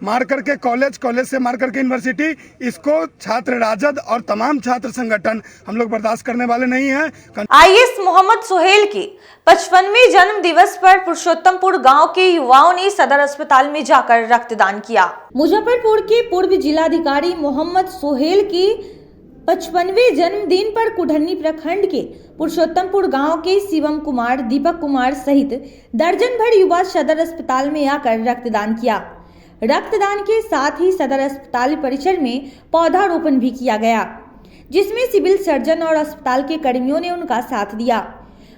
मार करके कॉलेज, कॉलेज से मार करके यूनिवर्सिटी। इसको छात्र राजद और तमाम छात्र संगठन हम लोग बर्दाश्त करने वाले नहीं हैं। आईएएस मोहम्मद सुहेल के 55वें जन्म दिवस पर पुरुषोत्तमपुर गांव के युवाओं ने सदर अस्पताल में जाकर रक्तदान किया। मुजफ्फरपुर के पूर्व जिलाधिकारी मोहम्मद सुहेल की 55वें जन्मदिन पर कुढ़नी प्रखंड के पुरुषोत्तमपुर गांव के शिवम कुमार, दीपक कुमार सहित दर्जन भर युवा सदर अस्पताल में आकर रक्तदान किया। रक्तदान के साथ ही सदर अस्पताल परिसर में पौधारोपण भी किया गया, जिसमें सिविल सर्जन और अस्पताल के कर्मियों ने उनका साथ दिया।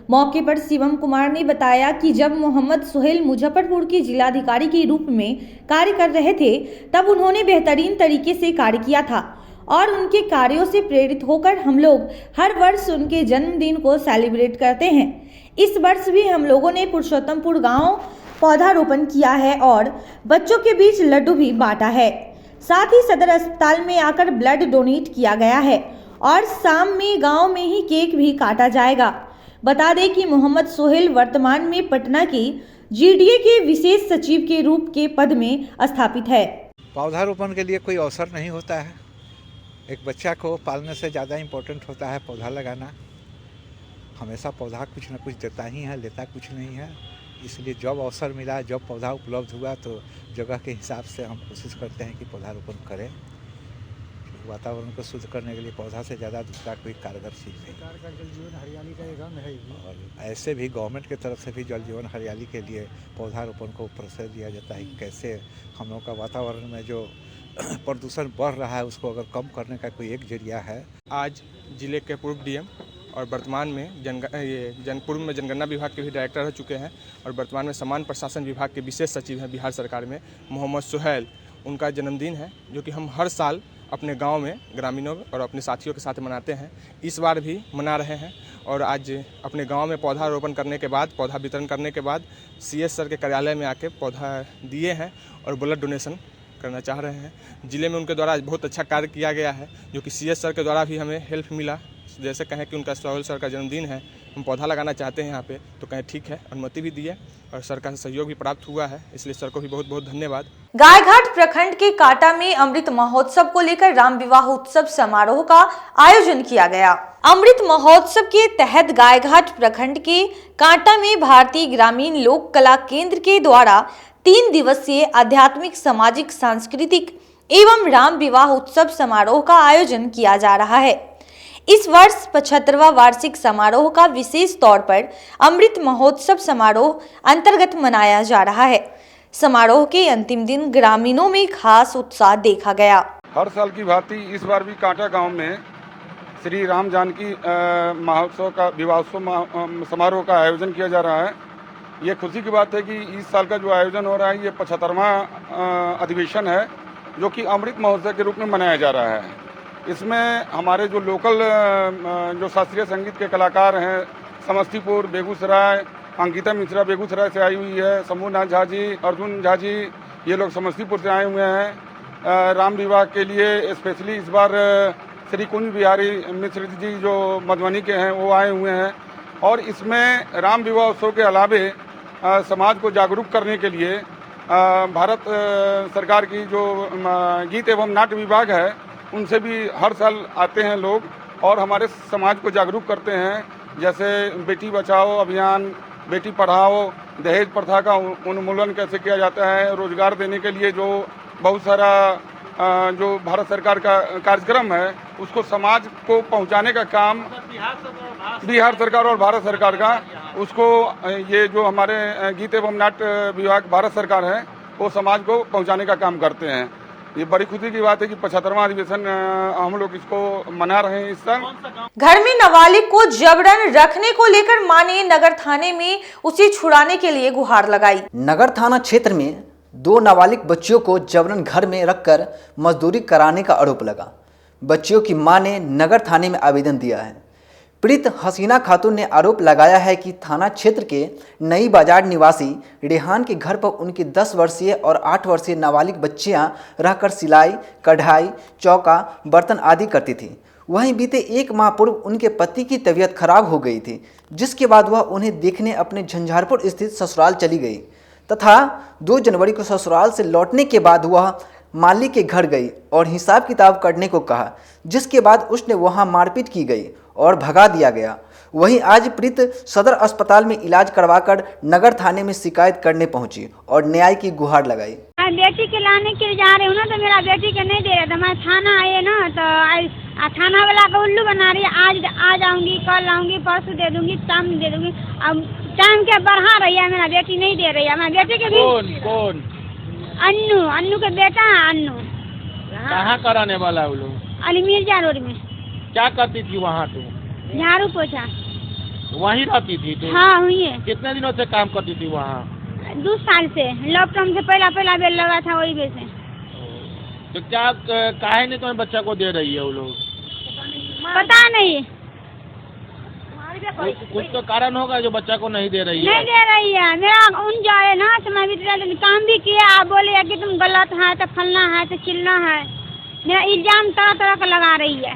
मौके पर शिवम कुमार ने बताया कि जब मोहम्मद सुहेल मुजफ्फरपुर के जिलाधिकारी के रूप में कार्य कर रहे थे, तब उन्होंने बेहतरीन तरीके से कार्य किया था और उनके कार्यों से प्रेरित होकर हम लोग हर वर्ष उनके जन्मदिन को सेलिब्रेट करते हैं। इस वर्ष भी हम लोगों ने पुरुषोत्तमपुर गांव पौधारोपण किया है और बच्चों के बीच लड्डू भी बांटा है। साथ ही सदर अस्पताल में आकर ब्लड डोनेट किया गया है और शाम में गांव में ही केक भी काटा जाएगा। बता दें कि मोहम्मद सुहेल वर्तमान में पटना की जीडीए के विशेष सचिव के रूप के पद में स्थापित है। पौधारोपण के लिए कोई अवसर नहीं होता है। एक बच्चा को पालने से ज़्यादा इम्पोर्टेंट होता है पौधा लगाना। हमेशा पौधा कुछ न कुछ देता ही है, लेता कुछ नहीं है। इसलिए जब अवसर मिला, जब पौधा उपलब्ध हुआ, तो जगह के हिसाब से हम कोशिश करते हैं कि पौधारोपण करें। वातावरण को शुद्ध करने के लिए पौधा से ज़्यादा दूसरा कोई कारगर चीज़ नहीं। सरकार का जल जीवन हरियाली का एक है और ऐसे भी गवर्नमेंट की तरफ से भी जल जीवन हरियाली के लिए पौधारोपण को प्रोत्साहन दिया जाता है कि कैसे हम लोग का वातावरण में जो प्रदूषण बढ़ रहा है उसको अगर कम करने का कोई एक जरिया है। आज जिले के पूर्व डीएम और वर्तमान में पूर्व में जनगणना विभाग के भी डायरेक्टर रह चुके हैं और वर्तमान में सामान्य प्रशासन विभाग के विशेष सचिव हैं बिहार सरकार में, मोहम्मद सुहेल, उनका जन्मदिन है जो कि हम हर साल अपने गांव में ग्रामीणों और अपने साथियों के साथ मनाते हैं। इस बार भी मना रहे हैं और आज अपने गांव में पौधारोपण करने के बाद, पौधा वितरण करने के बाद सीएस सर के कार्यालय में आके पौधा दिए हैं और ब्लड डोनेशन करना चाह रहे हैं। जिले में उनके द्वारा बहुत अच्छा कार्य किया गया है जो कि सीएस सर के द्वारा भी हमें हेल्प मिला। जैसे कहें कि उनका सुहेल सर का जन्मदिन है, हम पौधा लगाना चाहते हैं यहाँ पे, तो कहें ठीक है, अनुमति भी दिए और सरकार से सहयोग भी प्राप्त हुआ है, इसलिए सर को भी बहुत बहुत धन्यवाद। गायघाट प्रखंड के कांटा में अमृत महोत्सव को लेकर राम विवाह उत्सव समारोह का आयोजन किया गया। अमृत महोत्सव के तहत गायघाट प्रखंड के कांटा में भारतीय ग्रामीण लोक कला केंद्र के द्वारा 3 दिवसीय आध्यात्मिक, सामाजिक, सांस्कृतिक एवं राम विवाह उत्सव समारोह का आयोजन किया जा रहा है। इस वर्ष 75वां वार्षिक समारोह का विशेष तौर पर अमृत महोत्सव समारोह अंतर्गत मनाया जा रहा है। समारोह के अंतिम दिन ग्रामीणों में खास उत्साह देखा गया। हर साल की भांति इस बार भी कांटा गांव में श्री राम जानकी महोत्सव का विवाहोत्सव समारोह का आयोजन किया जा रहा है। ये खुशी की बात है कि इस साल का जो आयोजन हो रहा है ये 75वां अधिवेशन है जो कि अमृत महोत्सव के रूप में मनाया जा रहा है। इसमें हमारे जो लोकल जो शास्त्रीय संगीत के कलाकार हैं, समस्तीपुर, बेगूसराय, अंकिता मिश्रा बेगूसराय से आई हुई है, शंभूनाथ झा जी, अर्जुन झा जी, ये लोग समस्तीपुर से आए हुए हैं। राम विवाह के लिए स्पेशली इस बार श्री कुंज बिहारी मिश्र जी जो मधुबनी के हैं वो आए हुए हैं और इसमें राम विवाह उत्सव के अलावे समाज को जागरूक करने के लिए भारत सरकार की जो गीत एवं नाट्य विभाग है उनसे भी हर साल आते हैं लोग और हमारे समाज को जागरूक करते हैं। जैसे बेटी बचाओ अभियान, बेटी पढ़ाओ, दहेज प्रथा का उन्मूलन कैसे किया जाता है, रोजगार देने के लिए जो बहुत सारा जो भारत सरकार का कार्यक्रम है उसको समाज को पहुंचाने का काम बिहार सरकार और भारत सरकार का, उसको ये जो हमारे गीत एवं नाट्य विभाग भारत सरकार है वो समाज को पहुंचाने का काम करते हैं। ये बड़ी खुशी की बात है कि 75वां अधिवेशन हम लोग इसको मना रहे हैं। इस साल घर में नाबालिग को जबरन रखने को लेकर मां ने नगर थाने में उसे छुड़ाने के लिए गुहार लगाई। नगर थाना क्षेत्र में 2 नाबालिग बच्चियों को जबरन घर में रखकर मजदूरी कराने का आरोप लगा। बच्चियों की मां ने नगर थाने में आवेदन दिया है। पीड़ित हसीना खातून ने आरोप लगाया है कि थाना क्षेत्र के नई बाजार निवासी रेहान के घर पर उनकी 10 वर्षीय और 8 वर्षीय नाबालिग बच्चियां रहकर सिलाई, कढ़ाई, चौका, बर्तन आदि करती थी। वहीं बीते 1 माह पूर्व उनके पति की तबीयत खराब हो गई थी, जिसके बाद वह उन्हें देखने अपने झंझारपुर स्थित ससुराल चली गई तथा 2 जनवरी को ससुराल से लौटने के बाद वह माली के घर गई और हिसाब किताब करने को कहा, जिसके बाद उसने वहां मारपीट की गई और भगा दिया गया। वहीं आज प्रीत सदर अस्पताल में इलाज करवाकर नगर थाने में शिकायत करने पहुंची और न्याय की गुहार लगाई। मैं बेटी के लाने के लिए जा रही हूँ ना, तो मेरा बेटी के नहीं दे रहा था। मैं थाना आए ना, तो थाना वाला को उल्लू बना रही है, आज आऊंगी, कल आऊंगी, परसों दे दूंगी, टाइम दे दूंगी। अब टाइम के बढ़ा रही है, मेरा बेटी नहीं दे रही है। मैं बेटी के भी कौन अन्नू के बेटा है। अन्नू कहाँ कराने वाला है वो लोग? अली मिर्जा रोड में। क्या करती थी वहाँ तू? झाड़ू पोछा। वहीं रहती थी तू? हाँ हुई है। कितने दिनों से काम करती थी वहाँ? 2 साल से। लॉकडाउन से पहला बेल लगा था, वही बेल से। तो क्या काहे नहीं तुम्हें बच्चा को दे रही है वो लोग? पता नहीं, कुछ तो कारण होगा जो बच्चा को नहीं दे रही है। नहीं दे रही है। मेरा उन जाए ना, तो मैं भी काम भी किया। आप बोले कि तुम गलत है, तो फलना है, तो चिलना है। मेरा इल्जाम तरह तरह का लगा रही है।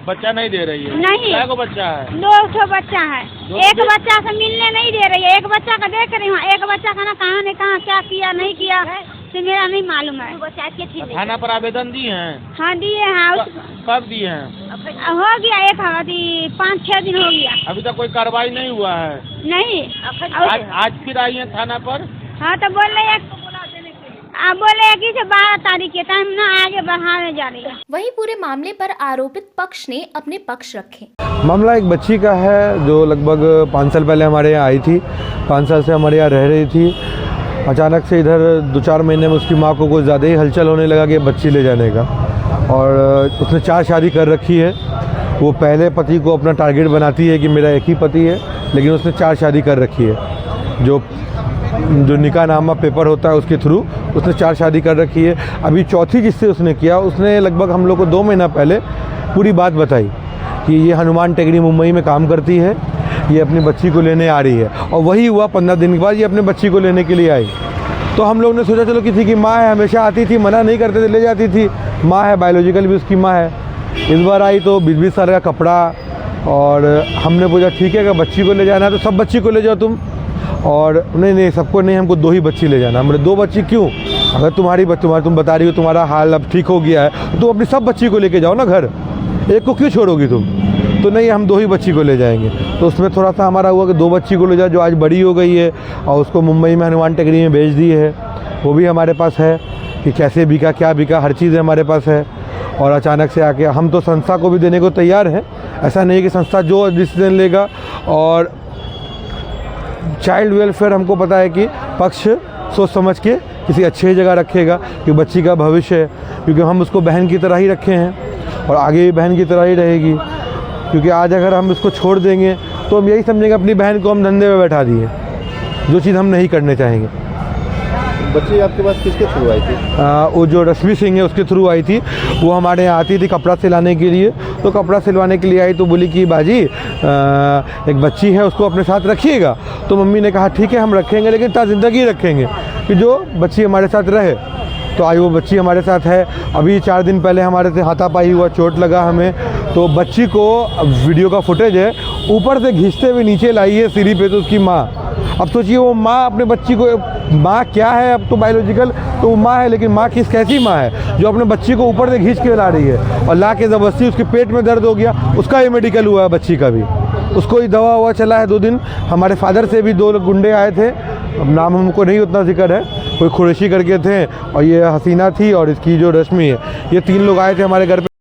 बच्चा नहीं दे रही है? नहीं। क्या को बच्चा है? 2 बच्चा है। एक बच्चा से मिलने नहीं दे रही है। एक बच्चा का देख रही हूँ, एक बच्चा का ना कहाँ ने कहाँ क्या किया नहीं किया तो मेरा नहीं मालूम है। थाना पर आवेदन दिए हैं? हाँ दिए हैं। कब दिए हैं? हो गया 5-6 दिन हो गया। अभी तक कोई कार्रवाई नहीं हुआ है? नहीं। आज फिर आई है थाना पर? हाँ, तो बोल रहे कि 12 तारीख के टाइम ना आगे बढ़ाने जा रही है। वहीं पूरे मामले पर आरोपित पक्ष ने अपने पक्ष रखे। मामला एक बच्ची का है जो लगभग 5 साल पहले हमारे यहाँ आई थी। 5 साल से हमारे यहाँ रह रही थी। अचानक से इधर 2-4 महीने में उसकी माँ को कुछ ज़्यादा ही हलचल होने लगा कि बच्ची ले जाने का, और उसने 4 शादी कर रखी है। वो पहले पति को अपना टारगेट बनाती है कि मेरा एक ही पति है, लेकिन उसने 4 शादी कर रखी है। जो निकाहनामा पेपर होता है उसके थ्रू उसने 4 शादी कर रखी है। अभी चौथी जिससे उसने किया, उसने लगभग हम लोग को 2 महीना पहले पूरी बात बताई कि ये हनुमान टेकरी मुंबई में काम करती है, ये अपनी बच्ची को लेने आ रही है। और वही हुआ, 15 दिन के बाद ये अपने बच्ची को लेने के लिए आई। तो हम लोग ने सोचा चलो किसी की माँ है, हमेशा आती थी, मना नहीं करते थे, ले जाती थी। माँ है, बायोलॉजिकल भी उसकी माँ है। इस बार आई तो 20-20 साल का कपड़ा, और हमने पूछा ठीक है, अगर बच्ची को ले जाना है तो सब बच्ची को ले जाओ तुम। और नहीं सबको नहीं, हमको 2 ही बच्ची ले जाना। हमने 2 बच्ची क्यों? अगर तुम बता रही हो तुम्हारा हाल अब ठीक हो गया है तो तुम अपनी सब बच्ची को लेके जाओ ना घर, एक को क्यों छोड़ोगी तुम? तो नहीं, हम 2 ही बच्ची को ले जाएंगे। तो उसमें थोड़ा सा हमारा हुआ कि 2 बच्ची को ले जाओ, जो आज बड़ी हो गई है, और उसको मुंबई में हनुमान टेकरी में भेज दी है। वो भी हमारे पास है कि कैसे बिका, क्या बिका, हर चीज़ हमारे पास है। और अचानक से आके हम तो संस्था को भी देने को तैयार हैं। ऐसा नहीं है कि संस्था जो डिसीजन लेगा, और चाइल्ड वेलफेयर हमको पता है कि पक्ष सोच समझ के किसी अच्छी जगह रखेगा कि बच्ची का भविष्य है, क्योंकि हम उसको बहन की तरह ही रखे हैं और आगे भी बहन की तरह ही रहेगी। क्योंकि आज अगर हम इसको छोड़ देंगे तो हम यही समझेंगे अपनी बहन को हम धंधे में बैठा दिए, जो चीज़ हम नहीं करने चाहेंगे। बच्ची आपके पास किसके थ्रू आई थी? वो जो रश्मि सिंह है उसके थ्रू आई थी। वो हमारे यहाँ आती थी कपड़ा सिलाने के लिए, तो कपड़ा सिलवाने के लिए आई तो बोली कि बाजी एक बच्ची है, उसको अपने साथ रखिएगा। तो मम्मी ने कहा ठीक है हम रखेंगे, लेकिन ता ज़िंदगी रखेंगे कि जो बच्ची हमारे साथ रहे। तो आज वो बच्ची हमारे साथ है। अभी 4 दिन पहले हमारे से हाथापाई हुआ, चोट लगा हमें। तो बच्ची को वीडियो का फुटेज है, ऊपर से घिसते हुए नीचे लाई है सीढ़ी पे, तो उसकी माँ। अब सोचिए वो माँ अपने बच्ची को, माँ क्या है, अब तो बायोलॉजिकल तो वो माँ है, लेकिन माँ कैसी माँ है जो अपने बच्ची को ऊपर से खींच के ला रही है, और ला के ज़बरदस्ती उसके पेट में दर्द हो गया, उसका ये मेडिकल हुआ है बच्ची का भी, उसको ही दवा हुआ चला है 2 दिन। हमारे फादर से भी 2 गुंडे आए थे, अब नाम हमको नहीं उतना जिक्र है, कोई खुरैशी करके थे, और ये हसीना थी और इसकी जो रश्मि है, ये 3 लोग आए थे हमारे घर पे।